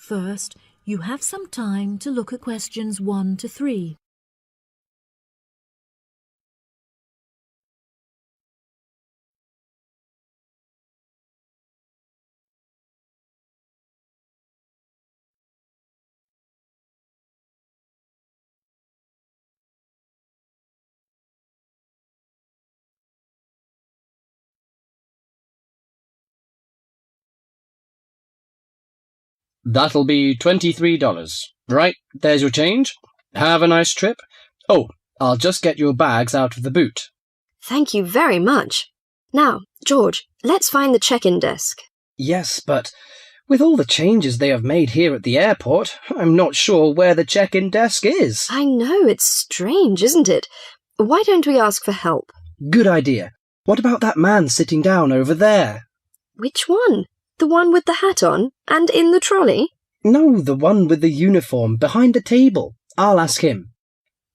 First, you have some time to look at questions 1 to 3. That'll be $23. Right, there's your change. Have a nice trip. Oh, I'll just get your bags out of the boot. Thank you very much. Now, George, let's find the check-in desk. Yes, but with all the changes they have made here at the airport, I'm not sure where the check-in desk is. I know, it's strange, isn't it? Why don't we ask for help? Good idea. What about that man sitting down over there? Which one? The one with the hat on and in the trolley? No, the one with the uniform behind the table. I'll ask him.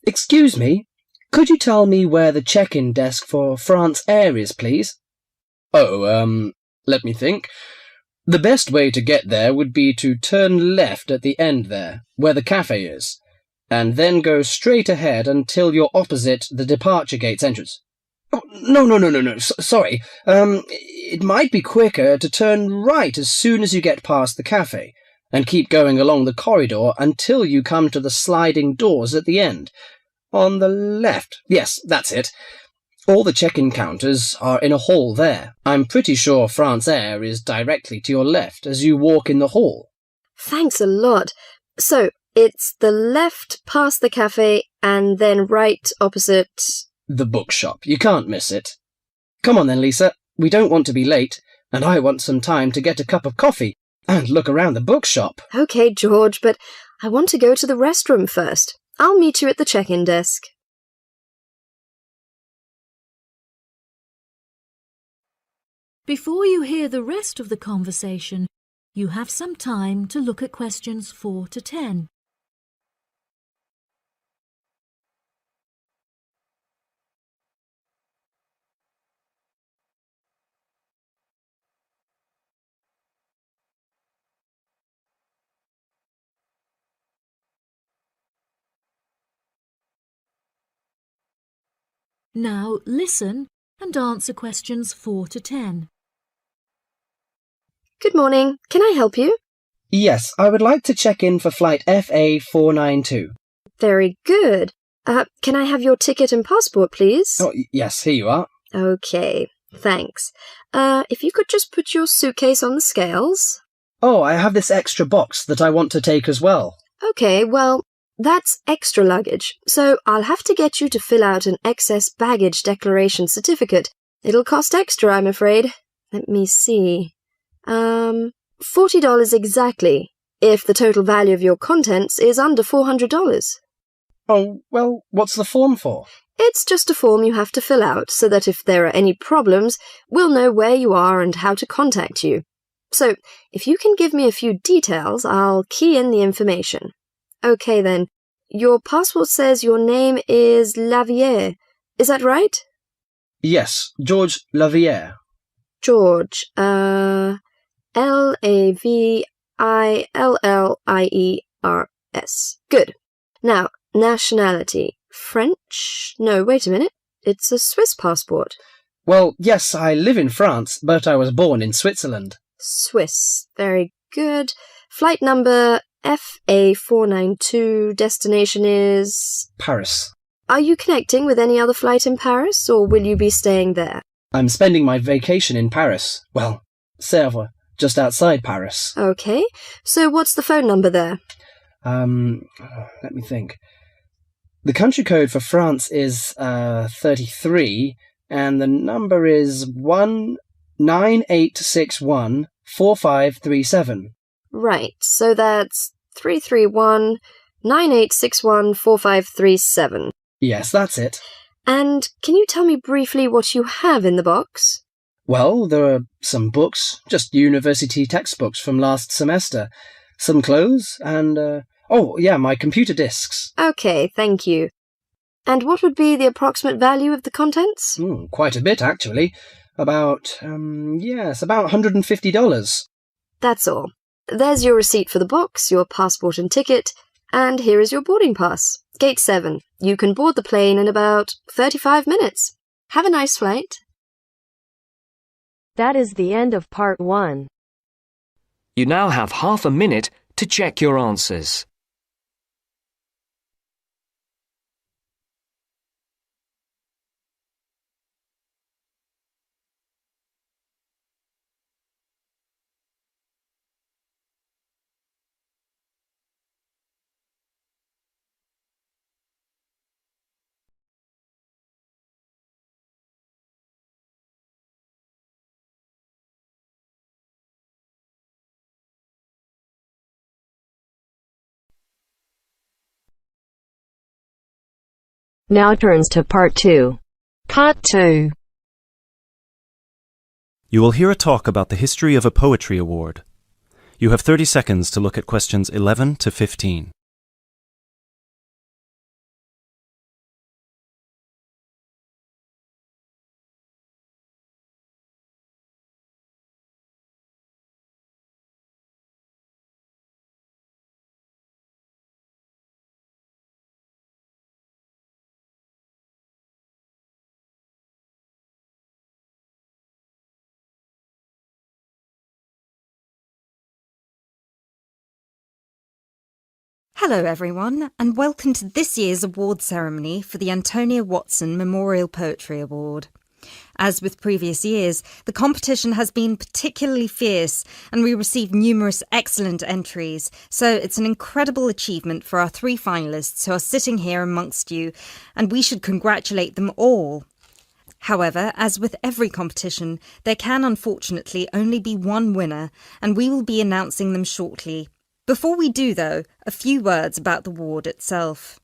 Excuse me, could you tell me where the check-in desk for France Air is, please? Oh, let me think. The best way to get there would be to turn left at the end there, where the cafe is, and then go straight ahead until you're opposite the departure gates entrance. Oh, no. Sorry. It might be quicker to turn right as soon as you get past the cafe, and keep going along the corridor until you come to the sliding doors at the end. On the left. Yes, that's it. All the check-in counters are in a hall there. I'm pretty sure France Air is directly to your left as you walk in the hall. Thanks a lot. So, it's the left past the cafe and then right opposite... The bookshop. You can't miss it. Come on then, Lisa. We don't want to be late, and I want some time to get a cup of coffee and look around the bookshop. OK, George, but I want to go to the restroom first. I'll meet you at the check-in desk. Before you hear the rest of the conversation, you have some time to look at questions 4 to 10. Now listen and answer questions 4 to 10. Good morning. Can I help you? Yes, I would like to check in for flight FA492. Very good. Can I have your ticket and passport, please? Oh, yes, here you are. OK, thanks. If you could just put your suitcase on the scales. Oh, I have this extra box that I want to take as well. OK, well, that's extra luggage, so I'll have to get you to fill out an excess baggage declaration certificate. It'll cost extra, I'm afraid. Let me see. $40 exactly, if the total value of your contents is under $400. Oh, well, what's the form for? It's just a form you have to fill out so that if there are any problems, we'll know where you are and how to contact you. So, if you can give me a few details, I'll key in the information. OK then, your passport says your name is Lavier. Is that right? Yes, George Lavier. George, Lavilliers. Good. Now, nationality. French? No, wait a minute. It's a Swiss passport. Well, yes, I live in France, but I was born in Switzerland. Swiss. Very good. Flight number FA492. Destination is... Paris. Are you connecting with any other flight in Paris, or will you be staying there? I'm spending my vacation in Paris. Well, Sèvres, just outside Paris. OK. So what's the phone number there? Let me think. The country code for France is 33, and the number is 198614537. Right, so that's 331-9861-4537. Yes, that's it. And can you tell me briefly what you have in the box? Well, there are some books, just university textbooks from last semester, some clothes, and, my computer disks. OK, thank you. And what would be the approximate value of the contents? Quite a bit, actually. About $150. That's all. There's your receipt for the box, your passport and ticket, and here is your boarding pass. Gate 7. You can board the plane in about 35 minutes. Have a nice flight. That is the end of part 1. You now have half a minute to check your answers. Now turns to part 2. Part 2. You will hear a talk about the history of a poetry award. You have 30 seconds to look at questions 11 to 15. Hello everyone, and welcome to this year's award ceremony for the Antonia Watson Memorial Poetry Award. As with previous years, the competition has been particularly fierce and we received numerous excellent entries, so it's an incredible achievement for our 3 finalists who are sitting here amongst you, and we should congratulate them all. However, as with every competition, there can unfortunately only be one winner, and we will be announcing them shortly. Before we do, though, a few words about the award itself.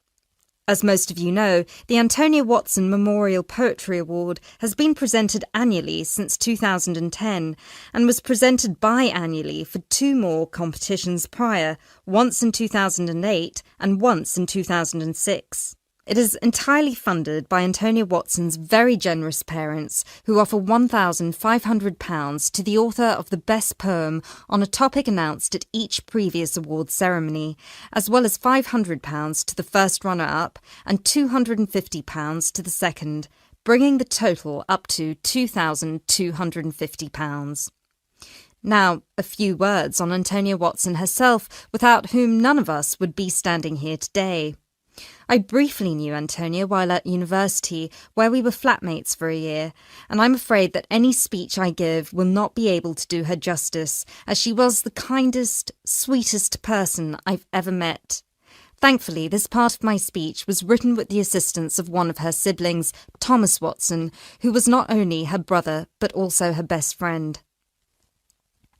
As most of you know, the Antonia Watson Memorial Poetry Award has been presented annually since 2010 and was presented biannually for 2 more competitions prior, once in 2008 and once in 2006. It is entirely funded by Antonia Watson's very generous parents, who offer £1,500 to the author of the best poem on a topic announced at each previous award ceremony, as well as £500 to the first runner-up and £250 to the second, bringing the total up to £2,250. Now, a few words on Antonia Watson herself, without whom none of us would be standing here today. I briefly knew Antonia while at university, where we were flatmates for a year, and I'm afraid that any speech I give will not be able to do her justice, as she was the kindest, sweetest person I've ever met. Thankfully, this part of my speech was written with the assistance of one of her siblings, Thomas Watson, who was not only her brother, but also her best friend.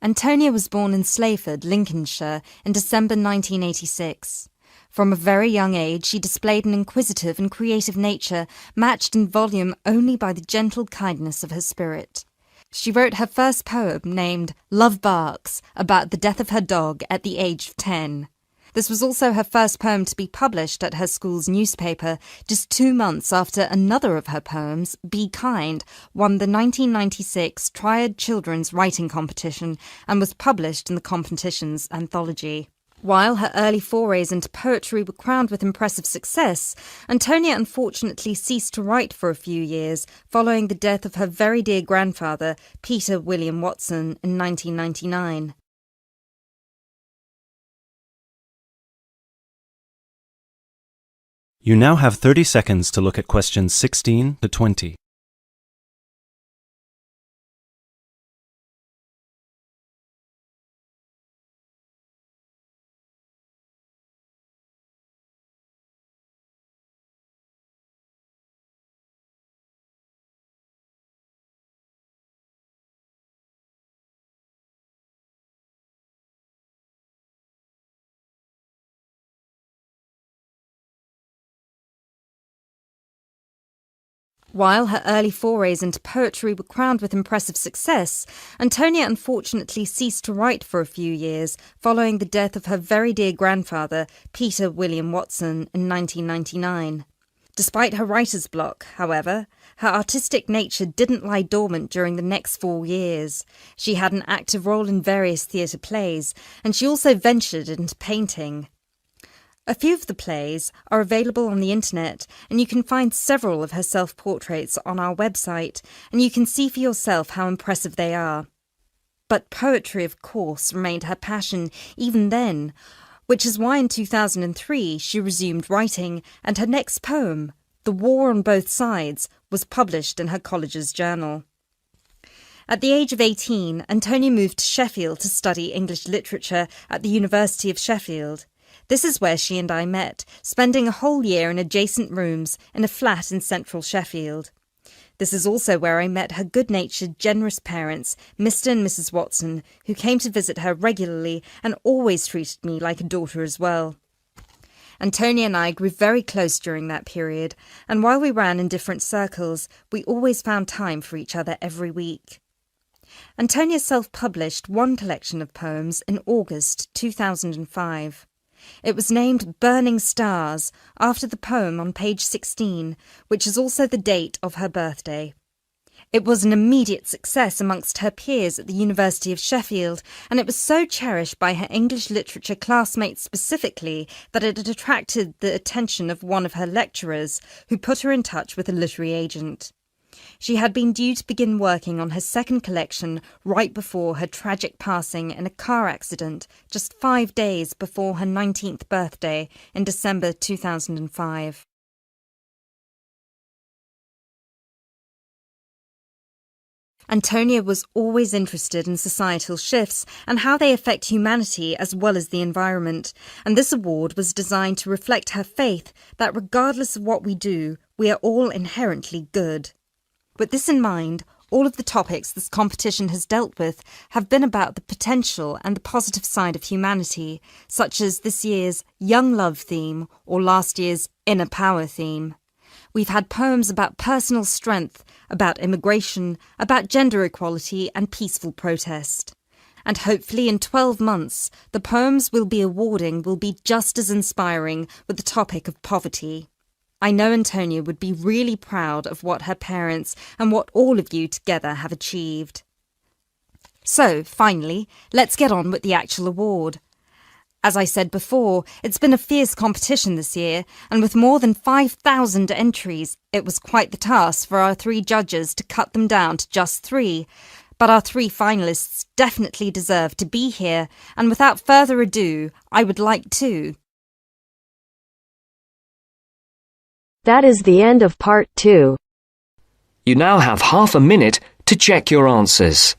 Antonia was born in Slayford, Lincolnshire, in December 1986. From a very young age, she displayed an inquisitive and creative nature, matched in volume only by the gentle kindness of her spirit. She wrote her first poem, named Love Barks, about the death of her dog at the age of 10. This was also her first poem to be published at her school's newspaper, just 2 months after another of her poems, Be Kind, won the 1996 Triad Children's Writing Competition and was published in the competition's anthology. While her early forays into poetry were crowned with impressive success, Antonia unfortunately ceased to write for a few years following the death of her very dear grandfather, Peter William Watson, in 1999. You now have 30 seconds to look at questions 16 to 20. While her early forays into poetry were crowned with impressive success, Antonia unfortunately ceased to write for a few years following the death of her very dear grandfather, Peter William Watson, in 1999. Despite her writer's block, however, her artistic nature didn't lie dormant during the next 4 years. She had an active role in various theatre plays, and she also ventured into painting. A few of the plays are available on the internet, and you can find several of her self-portraits on our website, and you can see for yourself how impressive they are. But poetry, of course, remained her passion even then, which is why in 2003 she resumed writing, and her next poem, The War on Both Sides, was published in her college's journal. At the age of 18, Antonia moved to Sheffield to study English literature at the University of Sheffield. This is where she and I met, spending a whole year in adjacent rooms in a flat in central Sheffield. This is also where I met her good-natured, generous parents, Mr. and Mrs. Watson, who came to visit her regularly and always treated me like a daughter as well. Antonia and I grew very close during that period, and while we ran in different circles, we always found time for each other every week. Antonia self-published one collection of poems in August 2005. It was named Burning Stars, after the poem on page 16, which is also the date of her birthday. It was an immediate success amongst her peers at the University of Sheffield, and it was so cherished by her English literature classmates specifically that it had attracted the attention of one of her lecturers, who put her in touch with a literary agent. She had been due to begin working on her second collection right before her tragic passing in a car accident just 5 days before her 19th birthday in December 2005. Antonia was always interested in societal shifts and how they affect humanity as well as the environment, and this award was designed to reflect her faith that regardless of what we do, we are all inherently good. With this in mind, all of the topics this competition has dealt with have been about the potential and the positive side of humanity, such as this year's Young Love theme or last year's Inner Power theme. We've had poems about personal strength, about immigration, about gender equality and peaceful protest. And hopefully in 12 months, the poems we'll be awarding will be just as inspiring with the topic of poverty. I know Antonia would be really proud of what her parents and what all of you together have achieved. So, finally, let's get on with the actual award. As I said before, it's been a fierce competition this year, and with more than 5,000 entries, it was quite the task for our 3 judges to cut them down to just 3. But our 3 finalists definitely deserve to be here, and without further ado, I would like to... That is the end of part 2. You now have half a minute to check your answers.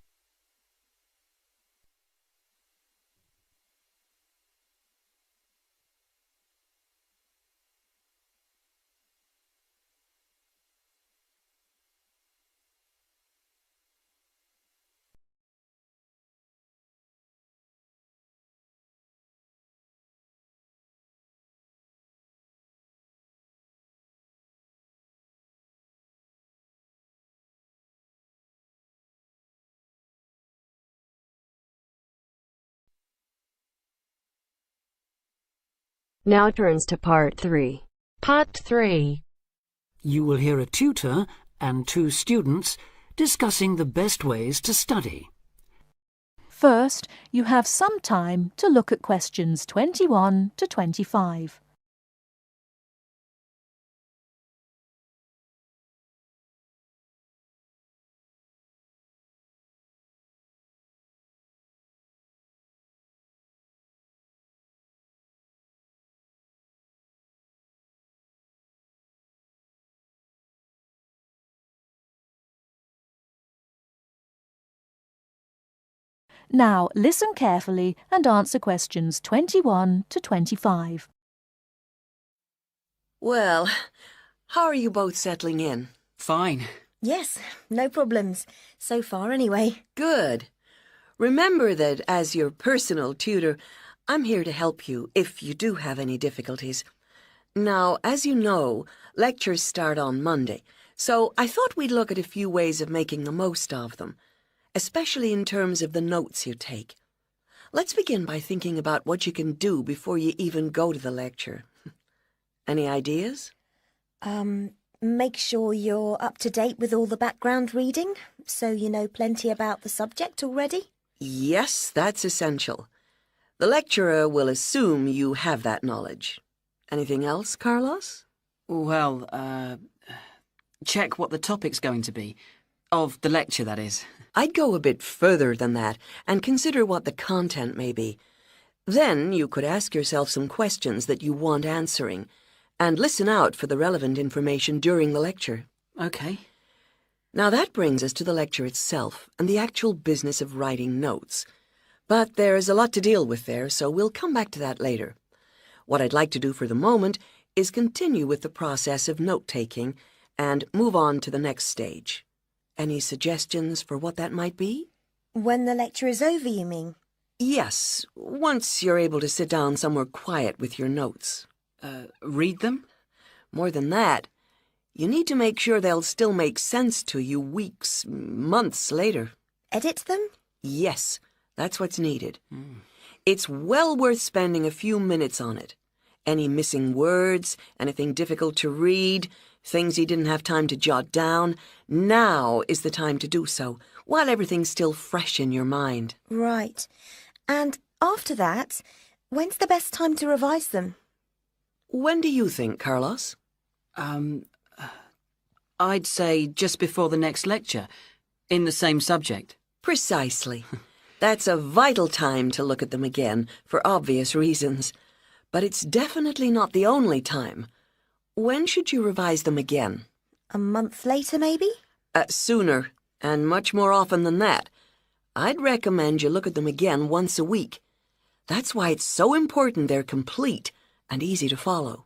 Now turns to part 3. Part 3. You will hear a tutor and 2 students discussing the best ways to study. First, you have some time to look at questions 21 to 25. Now listen carefully and answer questions 21 to 25. Well, how are you both settling in? Fine. Yes, no problems. So far, anyway. Good. Remember that as your personal tutor, I'm here to help you if you do have any difficulties. Now, as you know, lectures start on Monday, so I thought we'd look at a few ways of making the most of them, especially in terms of the notes you take. Let's begin by thinking about what you can do before you even go to the lecture. Any ideas? Make sure you're up to date with all the background reading, so you know plenty about the subject already. Yes, that's essential. The lecturer will assume you have that knowledge. Anything else, Carlos? Well, check what the topic's going to be. Of the lecture, that is. I'd go a bit further than that and consider what the content may be. Then you could ask yourself some questions that you want answering, and listen out for the relevant information during the lecture. Okay. Now that brings us to the lecture itself and the actual business of writing notes. But there's a lot to deal with there, so we'll come back to that later. What I'd like to do for the moment is continue with the process of note-taking and move on to the next stage. Any suggestions for what that might be? When the lecture is over, you mean? Yes, once you're able to sit down somewhere quiet with your notes. Read them? More than that, you need to make sure they'll still make sense to you weeks, months later. Edit them? Yes, that's what's needed. It's well worth spending a few minutes on it. Any missing words, anything difficult to read, things you didn't have time to jot down, now is the time to do so, while everything's still fresh in your mind. Right. And after that, when's the best time to revise them? When do you think, Carlos? I'd say just before the next lecture, in the same subject. Precisely. That's a vital time to look at them again, for obvious reasons. But it's definitely not the only time. When should you revise them again? A month later, maybe? Sooner, and much more often than that. I'd recommend you look at them again once a week. That's why it's so important they're complete and easy to follow.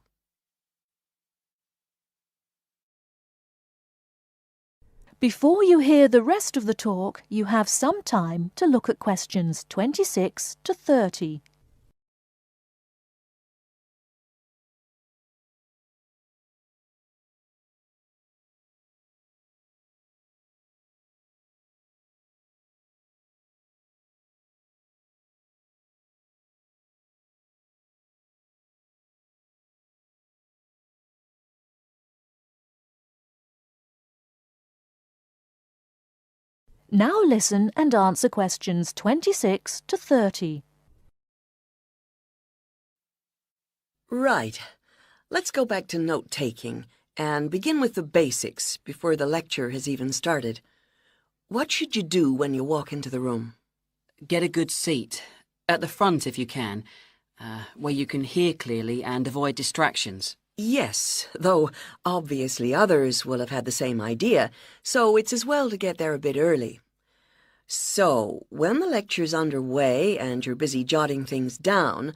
Before you hear the rest of the talk, you have some time to look at questions 26 to 30. Now listen and answer questions 26 to 30. Right. Let's go back to note-taking and begin with the basics before the lecture has even started. What should you do when you walk into the room? Get a good seat, at the front if you can, where you can hear clearly and avoid distractions. Yes, though obviously others will have had the same idea, so it's as well to get there a bit early. So, when the lecture's underway and you're busy jotting things down,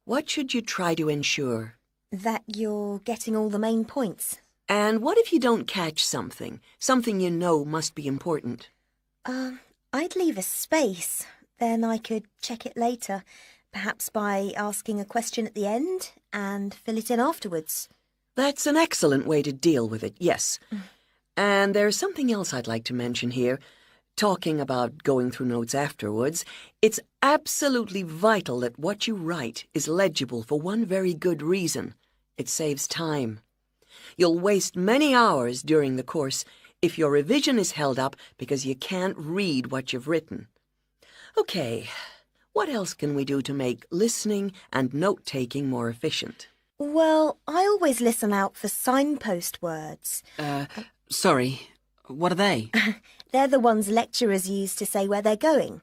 what should you try to ensure? That you're getting all the main points. And what if you don't catch something you know must be important? I'd leave a space. Then I could check it later, perhaps by asking a question at the end and fill it in afterwards. That's an excellent way to deal with it, yes. And there's something else I'd like to mention here. Talking about going through notes afterwards, it's absolutely vital that what you write is legible for one very good reason. It saves time. You'll waste many hours during the course if your revision is held up because you can't read what you've written. Okay, what else can we do to make listening and note-taking more efficient? Well, I always listen out for signpost words. Sorry, what are they? They're the ones lecturers use to say where they're going.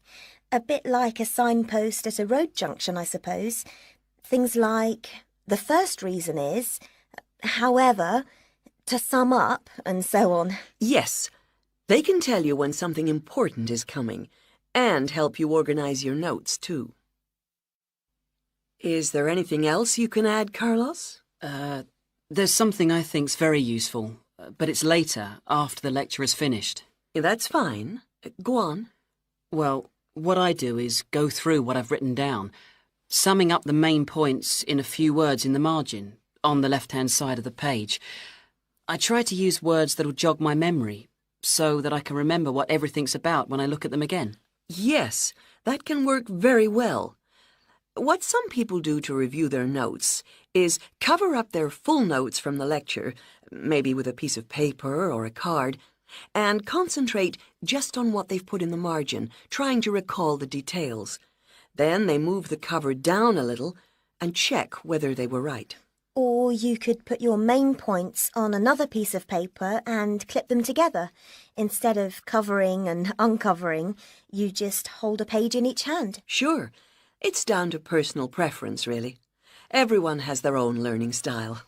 A bit like a signpost at a road junction, I suppose. Things like, the first reason is, however, to sum up, and so on. Yes, they can tell you when something important is coming, and help you organize your notes, too. Is there anything else you can add, Carlos? There's something I think's very useful, but it's later, after the lecture is finished. That's fine. Go on. Well, what I do is go through what I've written down, summing up the main points in a few words in the margin, on the left-hand side of the page. I try to use words that'll jog my memory, so that I can remember what everything's about when I look at them again. Yes, that can work very well. What some people do to review their notes is cover up their full notes from the lecture maybe with a piece of paper or a card, and concentrate just on what they've put in the margin, trying to recall the details. Then they move the cover down a little and check whether they were right. Or you could put your main points on another piece of paper and clip them together. Instead of covering and uncovering, you just hold a page in each hand. Sure. It's down to personal preference, really. Everyone has their own learning style.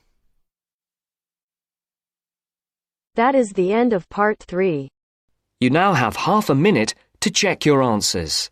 That is the end of part 3. You now have half a minute to check your answers.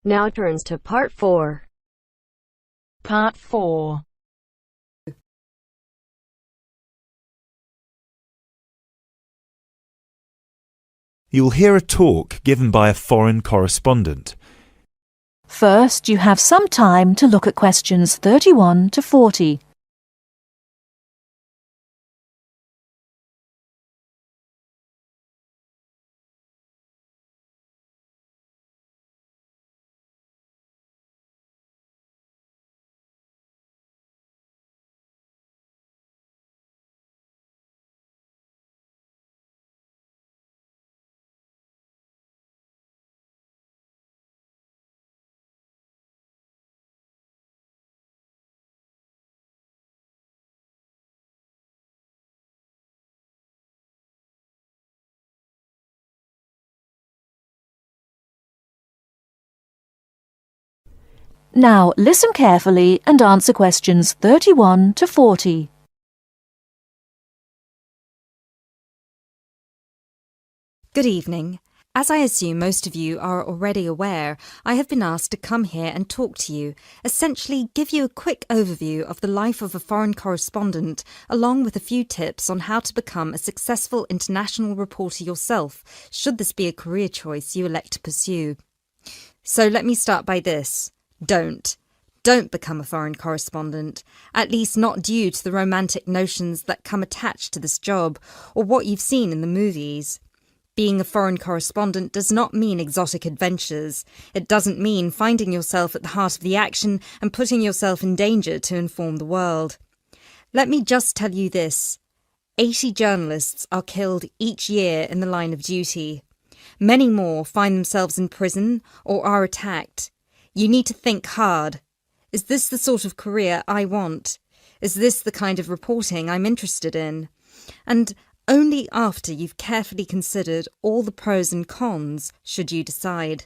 Now turns to part 4. Part 4. You'll hear a talk given by a foreign correspondent. First, you have some time to look at questions 31 to 40. Now listen carefully and answer questions 31 to 40. Good evening. As I assume most of you are already aware, I have been asked to come here and talk to you, essentially give you a quick overview of the life of a foreign correspondent, along with a few tips on how to become a successful international reporter yourself, should this be a career choice you elect to pursue. So let me start by this. Don't become a foreign correspondent, at least not due to the romantic notions that come attached to this job, or what you've seen in the movies. Being a foreign correspondent does not mean exotic adventures. It doesn't mean finding yourself at the heart of the action and putting yourself in danger to inform the world. Let me just tell you this. 80 journalists are killed each year in the line of duty. Many more find themselves in prison or are attacked. You need to think hard. Is this the sort of career I want? Is this the kind of reporting I'm interested in? And only after you've carefully considered all the pros and cons should you decide.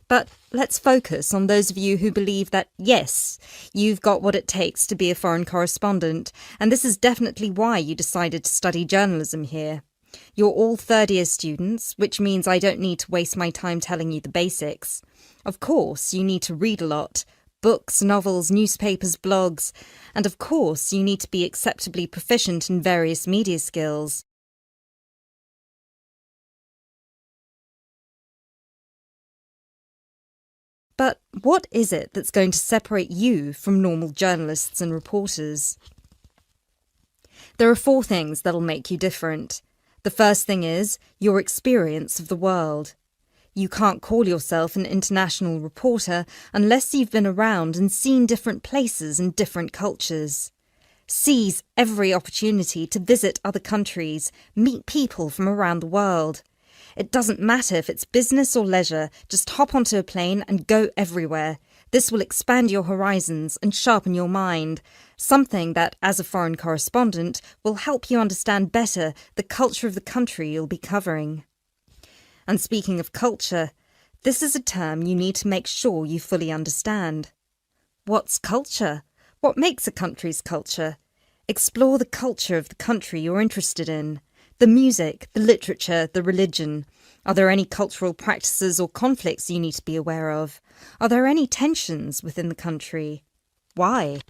But let's focus on those of you who believe that, yes, you've got what it takes to be a foreign correspondent, and this is definitely why you decided to study journalism here. You're all third-year students, which means I don't need to waste my time telling you the basics. Of course, you need to read a lot. Books, novels, newspapers, blogs. And of course, you need to be acceptably proficient in various media skills. But what is it that's going to separate you from normal journalists and reporters? There are 4 things that'll make you different. The first thing is your experience of the world. You can't call yourself an international reporter unless you've been around and seen different places and different cultures. Seize every opportunity to visit other countries, meet people from around the world. It doesn't matter if it's business or leisure, just hop onto a plane and go everywhere. This will expand your horizons and sharpen your mind, something that, as a foreign correspondent, will help you understand better the culture of the country you'll be covering. And speaking of culture, this is a term you need to make sure you fully understand. What's culture? What makes a country's culture? Explore the culture of the country you're interested in. The music, the literature, the religion. Are there any cultural practices or conflicts you need to be aware of? Are there any tensions within the country? Why?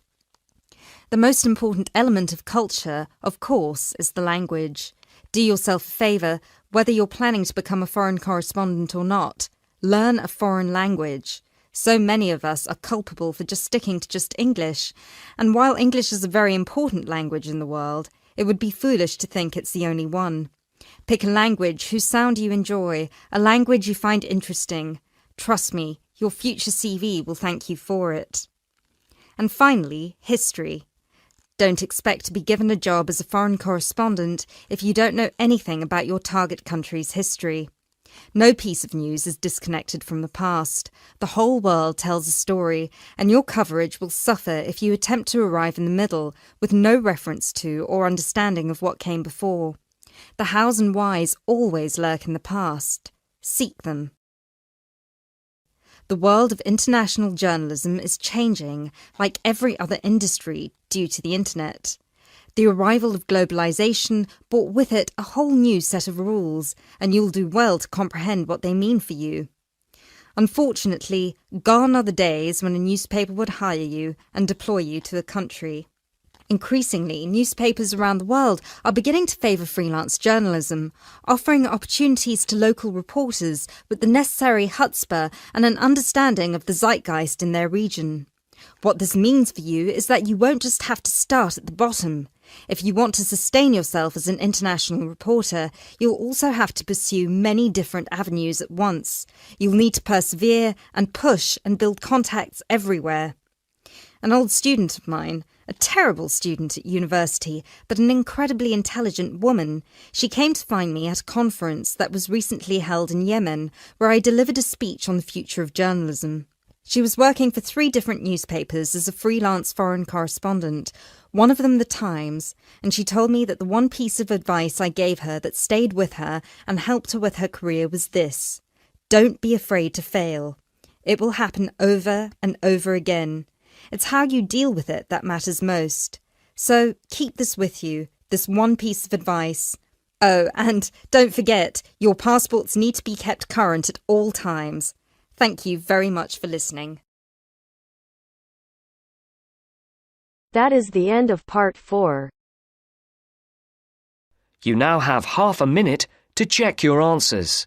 The most important element of culture, of course, is the language. Do yourself a favour, whether you're planning to become a foreign correspondent or not. Learn a foreign language. So many of us are culpable for just sticking to just English, and while English is a very important language in the world, it would be foolish to think it's the only one. Pick a language whose sound you enjoy, a language you find interesting. Trust me, your future CV will thank you for it. And finally, history. Don't expect to be given a job as a foreign correspondent if you don't know anything about your target country's history. No piece of news is disconnected from the past. The whole world tells a story, and your coverage will suffer if you attempt to arrive in the middle with no reference to or understanding of what came before. The hows and whys always lurk in the past. Seek them. The world of international journalism is changing, like every other industry, due to the internet. The arrival of globalization brought with it a whole new set of rules, and you'll do well to comprehend what they mean for you. Unfortunately, gone are the days when a newspaper would hire you and deploy you to a country. Increasingly, newspapers around the world are beginning to favour freelance journalism, offering opportunities to local reporters with the necessary chutzpah and an understanding of the zeitgeist in their region. What this means for you is that you won't just have to start at the bottom. If you want to sustain yourself as an international reporter, you'll also have to pursue many different avenues at once. You'll need to persevere and push and build contacts everywhere. An old student of mine, a terrible student at university, but an incredibly intelligent woman, she came to find me at a conference that was recently held in Yemen, where I delivered a speech on the future of journalism. She was working for 3 different newspapers as a freelance foreign correspondent, one of them The Times, and she told me that the one piece of advice I gave her that stayed with her and helped her with her career was this: don't be afraid to fail. It will happen over and over again. It's how you deal with it that matters most. So keep this with you, this one piece of advice. Oh, and don't forget, your passports need to be kept current at all times. Thank you very much for listening. That is the end of part 4. You now have half a minute to check your answers.